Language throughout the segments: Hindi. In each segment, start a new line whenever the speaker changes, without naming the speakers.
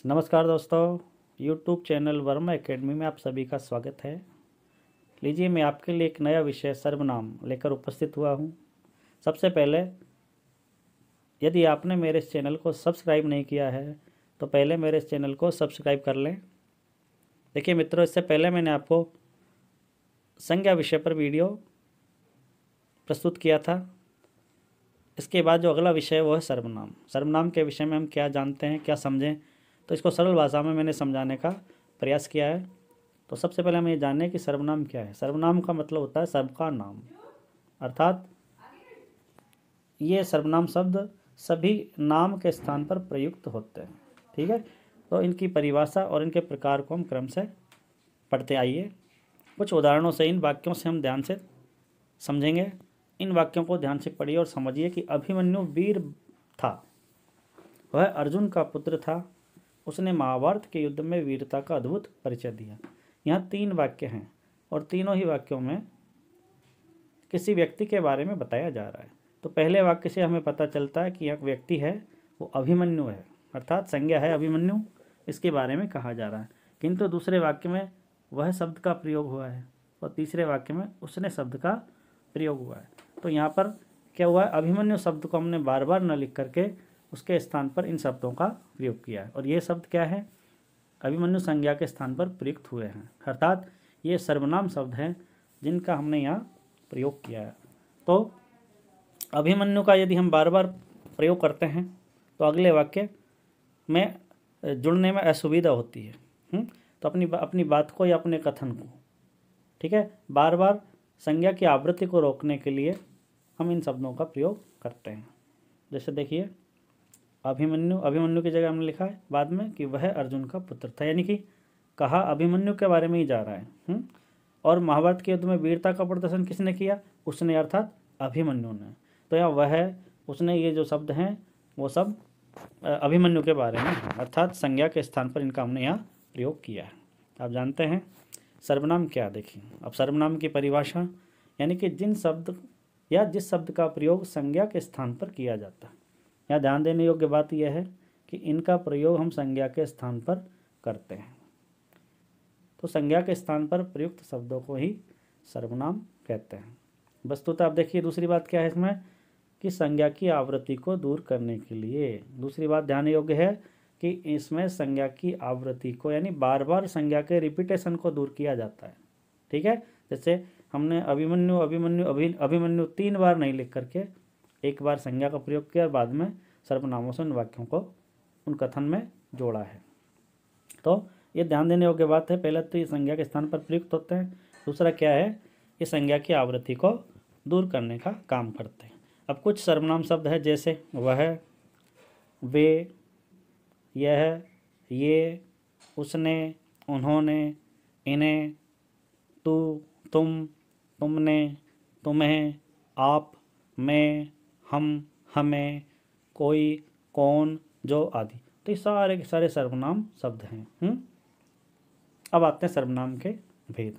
नमस्कार दोस्तों, YouTube चैनल वर्मा एकेडमी में आप सभी का स्वागत है। लीजिए, मैं आपके लिए एक नया विषय सर्वनाम लेकर उपस्थित हुआ हूँ। सबसे पहले, यदि आपने मेरे इस चैनल को सब्सक्राइब नहीं किया है तो पहले मेरे इस चैनल को सब्सक्राइब कर लें। देखिए मित्रों, इससे पहले मैंने आपको संज्ञा विषय पर वीडियो प्रस्तुत किया था। इसके बाद जो अगला विषय है वो है सर्वनाम। सर्वनाम के विषय में हम क्या जानते हैं, क्या समझें, तो इसको सरल भाषा में मैंने समझाने का प्रयास किया है। तो सबसे पहले हम ये जानें कि सर्वनाम क्या है। सर्वनाम का मतलब होता है सबका नाम, अर्थात ये सर्वनाम शब्द सभी नाम के स्थान पर प्रयुक्त होते हैं। ठीक है, तो इनकी परिभाषा और इनके प्रकार को हम क्रम से पढ़ते आइए। कुछ उदाहरणों से, इन वाक्यों से हम ध्यान से समझेंगे। इन वाक्यों को ध्यान से पढ़िए और समझिए कि अभिमन्यु वीर था, वह अर्जुन का पुत्र था, उसने महाभारत के युद्ध में वीरता का अद्भुत परिचय दिया। यहाँ 3 वाक्य हैं और तीनों ही वाक्यों में किसी व्यक्ति के बारे में बताया जा रहा है। तो पहले वाक्य से हमें पता चलता है कि एक व्यक्ति है, वो अभिमन्यु है, अर्थात संज्ञा है अभिमन्यु, इसके बारे में कहा जा रहा है। किंतु दूसरे वाक्य में वह शब्द का प्रयोग हुआ है और तीसरे वाक्य में उसने शब्द का प्रयोग हुआ है। तो यहाँ पर क्या हुआ है, अभिमन्यु शब्द को हमने बार बार न लिख करके उसके स्थान पर इन शब्दों का प्रयोग किया है। और ये शब्द क्या है, अभिमन्यु संज्ञा के स्थान पर प्रयुक्त हुए हैं, अर्थात ये सर्वनाम शब्द हैं जिनका हमने यहाँ प्रयोग किया है। तो अभिमन्यु का यदि हम बार बार प्रयोग करते हैं तो अगले वाक्य में जुड़ने में असुविधा होती है। तो अपनी बात को या अपने कथन को, ठीक है, बार बार संज्ञा की आवृत्ति को रोकने के लिए हम इन शब्दों का प्रयोग करते हैं। जैसे देखिए, अभिमन्यु की जगह हमने लिखा है बाद में कि वह अर्जुन का पुत्र था, यानी कि कहा अभिमन्यु के बारे में ही जा रहा है। और महाभारत के युद्ध में वीरता का प्रदर्शन किसने किया, उसने, अर्थात अभिमन्यु ने। तो यहाँ वह, उसने, ये जो शब्द हैं वो सब अभिमन्यु के बारे में, अर्थात संज्ञा के स्थान पर इनका हमने यहाँ प्रयोग किया है। आप जानते हैं सर्वनाम क्या, देखिए अब सर्वनाम की परिभाषा, यानी कि जिन शब्द या जिस शब्द का प्रयोग संज्ञा के स्थान पर किया जाता है। यहाँ ध्यान देने योग्य बात यह है कि इनका प्रयोग हम संज्ञा के स्थान पर करते हैं। तो संज्ञा के स्थान पर प्रयुक्त शब्दों को ही सर्वनाम कहते हैं। वस्तुतः आप देखिए दूसरी बात क्या है इसमें, कि संज्ञा की आवृत्ति को दूर करने के लिए, दूसरी बात ध्यान योग्य है कि इसमें संज्ञा की आवृत्ति को, यानी बार बार संज्ञा के रिपीटेशन को दूर किया जाता है। ठीक है, जैसे हमने अभिमन्यु अभिमन्यु अभिमन्यु 3 बार नहीं लिख करके एक बार संज्ञा का प्रयोग किया और बाद में सर्वनामों से उन वाक्यों को उन कथन में जोड़ा है। तो ये ध्यान देने योग्य बात है। पहले तो ये संज्ञा के स्थान पर प्रयुक्त होते हैं, दूसरा क्या है, ये संज्ञा की आवृत्ति को दूर करने का काम करते हैं। अब कुछ सर्वनाम शब्द है, जैसे वह, वे, यह, ये, उसने, उन्होंने, इन्हें, तू, तुम, तुमने, तुम्हें, आप, मैं, हम, हमें, कोई, कौन, जो आदि। तो ये सारे के सारे सर्वनाम शब्द हैं। अब आते हैं सर्वनाम के भेद।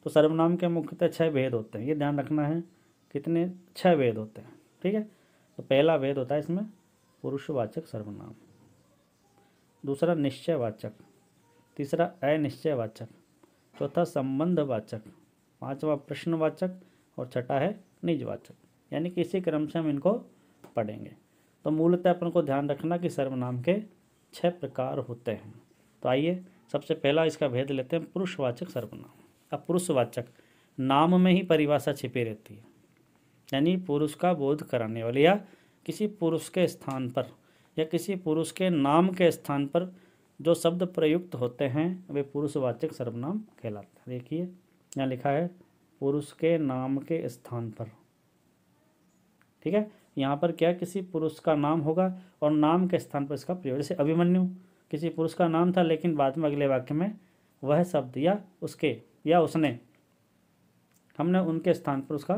तो सर्वनाम के मुख्यतः 6 भेद होते हैं, ये ध्यान रखना है। कितने? 6 भेद होते हैं। ठीक है, तो पहला भेद होता है इसमें पुरुषवाचक सर्वनाम, दूसरा निश्चयवाचक, तीसरा अनिश्चयवाचक, चौथा संबंधवाचक, पांचवा प्रश्नवाचक और छठा है निजवाचक। यानी कि इसी क्रम से हम इनको पढ़ेंगे। तो मूलतः अपन को ध्यान रखना कि सर्वनाम के 6 प्रकार होते हैं। तो आइए सबसे पहला इसका भेद लेते हैं, पुरुषवाचक सर्वनाम। अब पुरुषवाचक, नाम में ही परिभाषा छिपी रहती है, यानी पुरुष का बोध कराने वाले, या किसी पुरुष के स्थान पर या किसी पुरुष के नाम के स्थान पर जो शब्द प्रयुक्त होते हैं वे पुरुषवाचक सर्वनाम कहलाते हैं। देखिए यहाँ लिखा है पुरुष के नाम के स्थान पर। ठीक है, यहाँ पर क्या, किसी पुरुष का नाम होगा और नाम के स्थान पर इसका प्रयोग। जैसे अभिमन्यु किसी पुरुष का नाम था, लेकिन बाद में अगले वाक्य में वह शब्द या उसके या उसने, हमने उनके स्थान पर उसका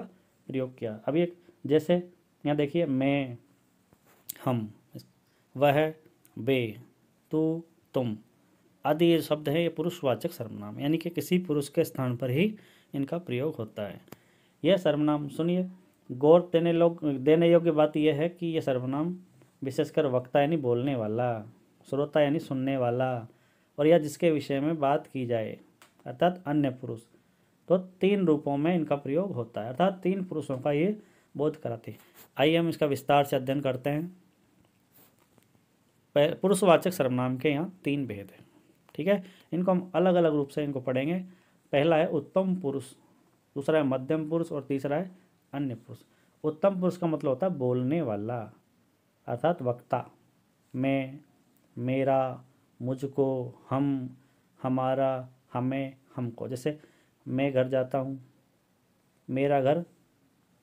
प्रयोग किया। अभी एक, जैसे यहाँ देखिए, मैं, हम, वह, वे, तू, तुम आदि ये शब्द हैं, ये पुरुषवाचक सर्वनाम, यानी कि किसी पुरुष के स्थान पर ही इनका प्रयोग होता है। यह सर्वनाम, सुनिए, गौर देने योग्य बात यह है कि यह सर्वनाम विशेषकर वक्ता यानी बोलने वाला, श्रोता यानी सुनने वाला, और या जिसके विषय में बात की जाए अर्थात अन्य पुरुष। तो 3 रूपों में इनका प्रयोग होता है, अर्थात 3 पुरुषों का ये बोध कराते हैं। आइए हम इसका विस्तार से अध्ययन करते हैं। पुरुषवाचक सर्वनाम के यहाँ 3 भेद हैं, ठीक है। इनको हम अलग अलग रूप से इनको पढ़ेंगे। पहला है उत्तम पुरुष, दूसरा है मध्यम पुरुष और तीसरा है अन्य पुरुष। उत्तम पुरुष का मतलब होता है बोलने वाला, अर्थात वक्ता। मैं, मेरा, मुझको, हम, हमारा, हमें, हमको। जैसे मैं घर जाता हूँ, मेरा घर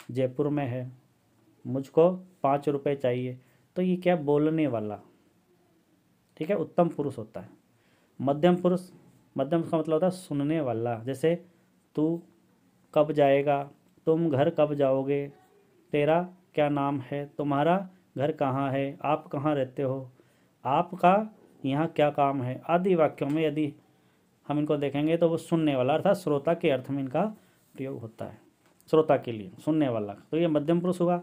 जयपुर में है, मुझको 5 रुपये चाहिए। तो ये क्या, बोलने वाला, ठीक है, उत्तम पुरुष होता है। मध्यम पुरुष, मध्यम का मतलब होता है सुनने वाला। जैसे तू कब जाएगा, तुम घर कब जाओगे, तेरा क्या नाम है, तुम्हारा घर कहाँ है, आप कहाँ रहते हो, आपका यहाँ क्या काम है, आदि वाक्यों में यदि हम इनको देखेंगे तो वो सुनने वाला अर्थात श्रोता के अर्थ में इनका प्रयोग होता है, श्रोता के लिए सुनने वाला। तो ये मध्यम पुरुष हुआ।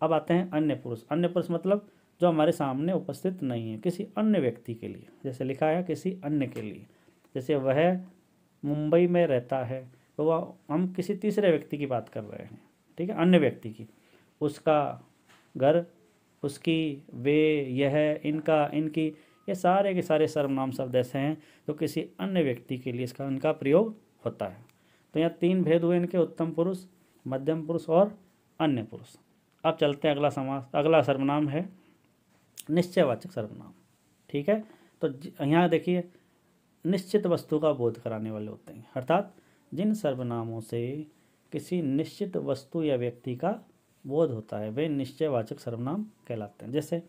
अब आते हैं अन्य पुरुष। अन्य पुरुष मतलब जो हमारे सामने उपस्थित नहीं है, किसी अन्य व्यक्ति के लिए। जैसे लिखा है किसी अन्य के लिए, जैसे वह मुंबई में रहता है, तो वह हम किसी तीसरे व्यक्ति की बात कर रहे हैं, ठीक है, अन्य व्यक्ति की। उसका घर, उसकी, वे, यह, इनका, इनकी, ये सारे के सारे सर्वनाम शब्द ऐसे हैं जो किसी अन्य व्यक्ति के लिए इसका इनका प्रयोग होता है। तो यहाँ 3 भेद हुए इनके, उत्तम पुरुष, मध्यम पुरुष और अन्य पुरुष। अब चलते हैं अगला समास। अगला सर्वनाम है निश्चयवाचक सर्वनाम, ठीक है। तो यहाँ देखिए, निश्चित वस्तु का बोध कराने वाले होते हैं, अर्थात जिन सर्वनामों से किसी निश्चित वस्तु या व्यक्ति का बोध होता है वे निश्चयवाचक सर्वनाम कहलाते हैं। जैसे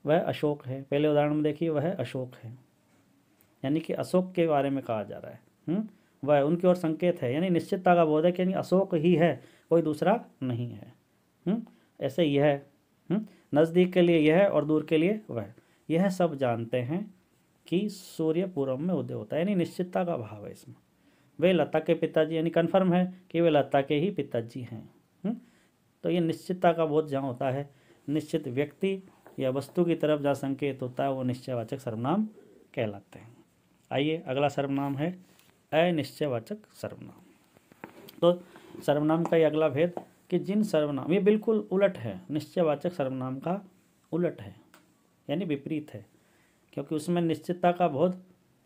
वह अशोक है, पहले उदाहरण में देखिए वह अशोक है, यानी कि अशोक के बारे में कहा जा रहा है। वह उनकी ओर संकेत है, यानी निश्चितता का बोध है कि यानी अशोक ही है, कोई दूसरा नहीं है। ऐसे यह, नज़दीक के लिए यह और दूर के लिए वह। यह सब जानते हैं कि सूर्य पूर्व में उदय होता है, यानी निश्चितता का भाव है इसमें। वे लता के पिताजी, यानी कन्फर्म है कि वे लता के ही पिताजी हैं। तो ये निश्चितता का बोध जहाँ होता है, निश्चित व्यक्ति या वस्तु की तरफ जहाँ संकेत होता है वो निश्चयवाचक सर्वनाम कहलाते हैं। आइए अगला सर्वनाम है अनिश्चयवाचक सर्वनाम। तो सर्वनाम का ये अगला भेद कि जिन सर्वनाम, ये बिल्कुल उलट है, निश्चयवाचक सर्वनाम का उलट है, यानी विपरीत है, क्योंकि उसमें निश्चितता का बोध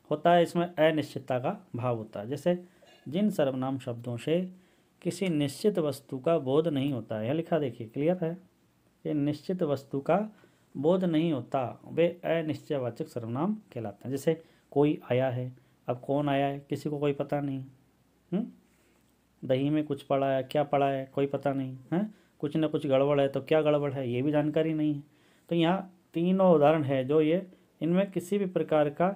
होता है, इसमें अनिश्चितता का भाव होता है। जैसे जिन सर्वनाम शब्दों से किसी निश्चित वस्तु का बोध नहीं होता है, यह लिखा देखिए, क्लियर है, ये निश्चित वस्तु का बोध नहीं होता, वे अनिश्चयवाचक सर्वनाम कहलाते हैं। जैसे कोई आया है, अब कौन आया है किसी को कोई पता नहीं। दही में कुछ पड़ा है, क्या पड़ा है कोई पता नहीं है, कुछ न कुछ गड़बड़ है, तो क्या गड़बड़ है ये भी जानकारी नहीं है। तो यहाँ 3 उदाहरण है जो ये, इनमें किसी भी प्रकार का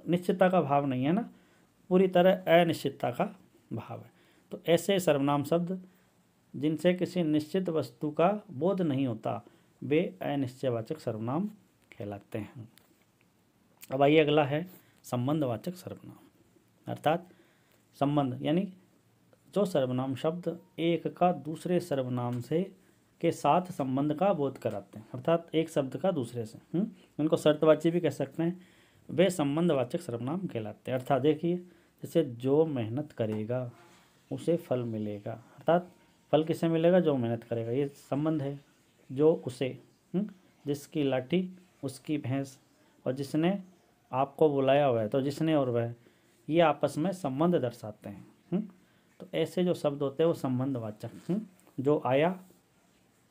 निश्चितता का भाव नहीं है ना, पूरी तरह अनिश्चितता का भाव है। तो ऐसे सर्वनाम शब्द जिनसे किसी निश्चित वस्तु का बोध नहीं होता वे अनिश्चयवाचक सर्वनाम कहलाते हैं। अब आइए अगला है संबंधवाचक सर्वनाम, अर्थात संबंध यानी जो सर्वनाम शब्द एक का दूसरे सर्वनाम से के साथ संबंध का बोध कराते हैं, अर्थात एक शब्द का दूसरे से, उनको शर्तवाची भी कह सकते हैं, वे संबंधवाचक सर्वनाम कहलाते हैं। अर्थात देखिए, जैसे जो मेहनत करेगा उसे फल मिलेगा, अर्थात फल किसे मिलेगा, जो मेहनत करेगा, ये संबंध है। जो उसे, जिसकी लाठी उसकी भैंस, और जिसने आपको बुलाया हुआ है, तो जिसने और वह, ये आपस में संबंध दर्शाते हैं। तो ऐसे जो शब्द होते हैं वो संबंधवाचक। जो आया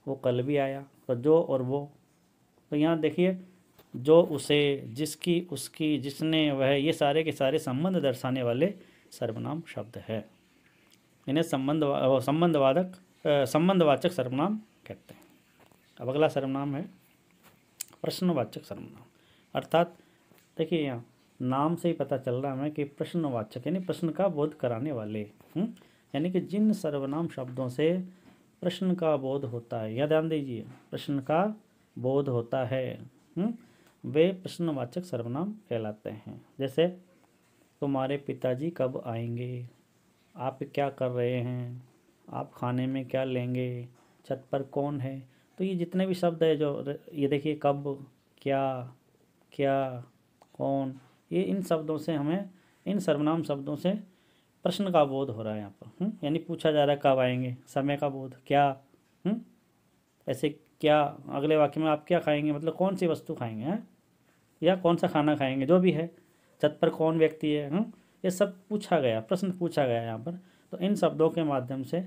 वो कल भी आया, तो जो और वो। तो यहाँ देखिए, जो उसे, जिसकी उसकी, जिसने वह, ये सारे के सारे संबंध दर्शाने वाले सर्वनाम शब्द है, इन्हें संबंधवाचक सर्वनाम कहते हैं। अब अगला सर्वनाम है प्रश्नवाचक सर्वनाम, अर्थात देखिए यहाँ नाम से ही पता चल रहा है हमें कि प्रश्नवाचक यानी प्रश्न का बोध कराने वाले, यानी कि जिन सर्वनाम शब्दों से प्रश्न का बोध होता है, या ध्यान दीजिए, प्रश्न का बोध होता है, वे प्रश्नवाचक सर्वनाम कहलाते हैं। जैसे तुम्हारे पिताजी कब आएंगे, आप क्या कर रहे हैं, आप खाने में क्या लेंगे, छत पर कौन है। तो ये जितने भी शब्द है जो, ये देखिए, कब, क्या, क्या, कौन, ये इन शब्दों से हमें, इन सर्वनाम शब्दों से प्रश्न का बोध हो रहा है यहाँ पर। यानी पूछा जा रहा है कब आएंगे, समय का बोध, क्या। ऐसे क्या, अगले वाक्य में आप क्या खाएंगे मतलब कौन सी वस्तु खाएंगे हैं, या कौन सा खाना खाएंगे, जो भी है। छत पर कौन व्यक्ति है, ये सब पूछा गया, प्रश्न पूछा गया यहाँ पर। तो इन शब्दों के माध्यम से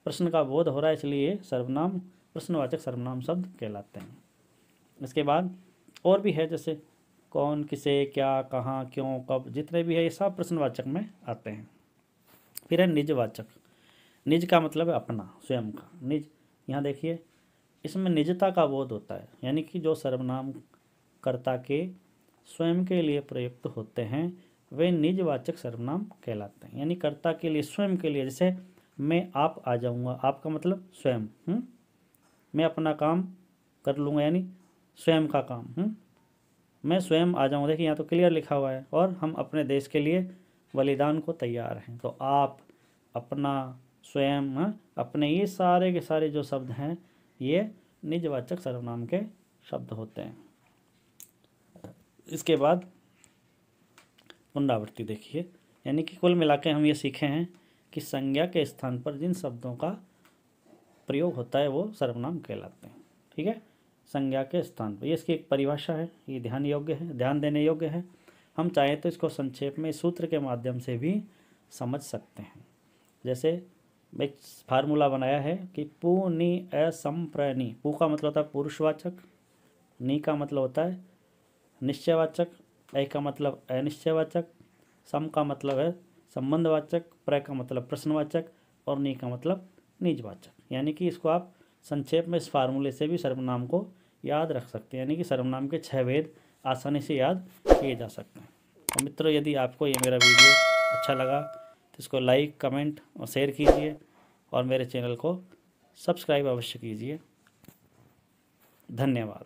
प्रश्न का बोध हो रहा है, इसलिए ये सर्वनाम, प्रश्नवाचक सर्वनाम शब्द कहलाते हैं। इसके बाद और भी है, जैसे कौन, किसे, क्या, कहाँ, क्यों, कब, जितने भी है ये सब प्रश्नवाचक में आते हैं। फिर है निजवाचक। निज का मतलब है अपना, स्वयं का। निज, यहाँ देखिए, इसमें निजता का बोध होता है, यानी कि जो सर्वनाम कर्ता के स्वयं के लिए प्रयुक्त होते हैं वे निजवाचक सर्वनाम कहलाते हैं। यानी कर्ता के लिए, स्वयं के लिए, जैसे मैं आप आ जाऊंगा, आपका मतलब स्वयं। मैं अपना काम कर लूँगा, यानी स्वयं का काम। मैं स्वयं आ जाऊँगा, देखिए यहाँ तो क्लियर लिखा हुआ है। और हम अपने देश के लिए बलिदान को तैयार हैं। तो आप, अपना, स्वयं, अपने, ये सारे के सारे जो शब्द हैं ये निजवाचक सर्वनाम के शब्द होते हैं। इसके बाद पुनरावृत्ति देखिए, यानी कि कुल मिला के हम ये सीखे हैं कि संज्ञा के स्थान पर जिन शब्दों का प्रयोग होता है वो सर्वनाम कहलाते हैं। ठीक है, संज्ञा के स्थान पर, ये इसकी एक परिभाषा है, ये ध्यान योग्य है, ध्यान देने योग्य है। हम चाहें तो इसको संक्षेप में सूत्र के माध्यम से भी समझ सकते हैं। जैसे एक फार्मूला बनाया है कि पू नी असम प्रनी। पू का मतलब होता है पुरुषवाचक, नी का मतलब होता है निश्चयवाचक, ए का मतलब अनिश्चयवाचक, सम का मतलब है संबंधवाचक, प्र का मतलब प्रश्नवाचक, और नी का मतलब निजवाचक। यानी कि इसको आप संक्षेप में इस फार्मूले से भी सर्वनाम को याद रख सकते हैं, यानी कि सर्वनाम के 6 भेद आसानी से याद किए जा सकते हैं। तो मित्रों, यदि आपको ये मेरा वीडियो अच्छा लगा तो इसको लाइक, कमेंट और शेयर कीजिए, और मेरे चैनल को सब्सक्राइब अवश्य कीजिए। धन्यवाद।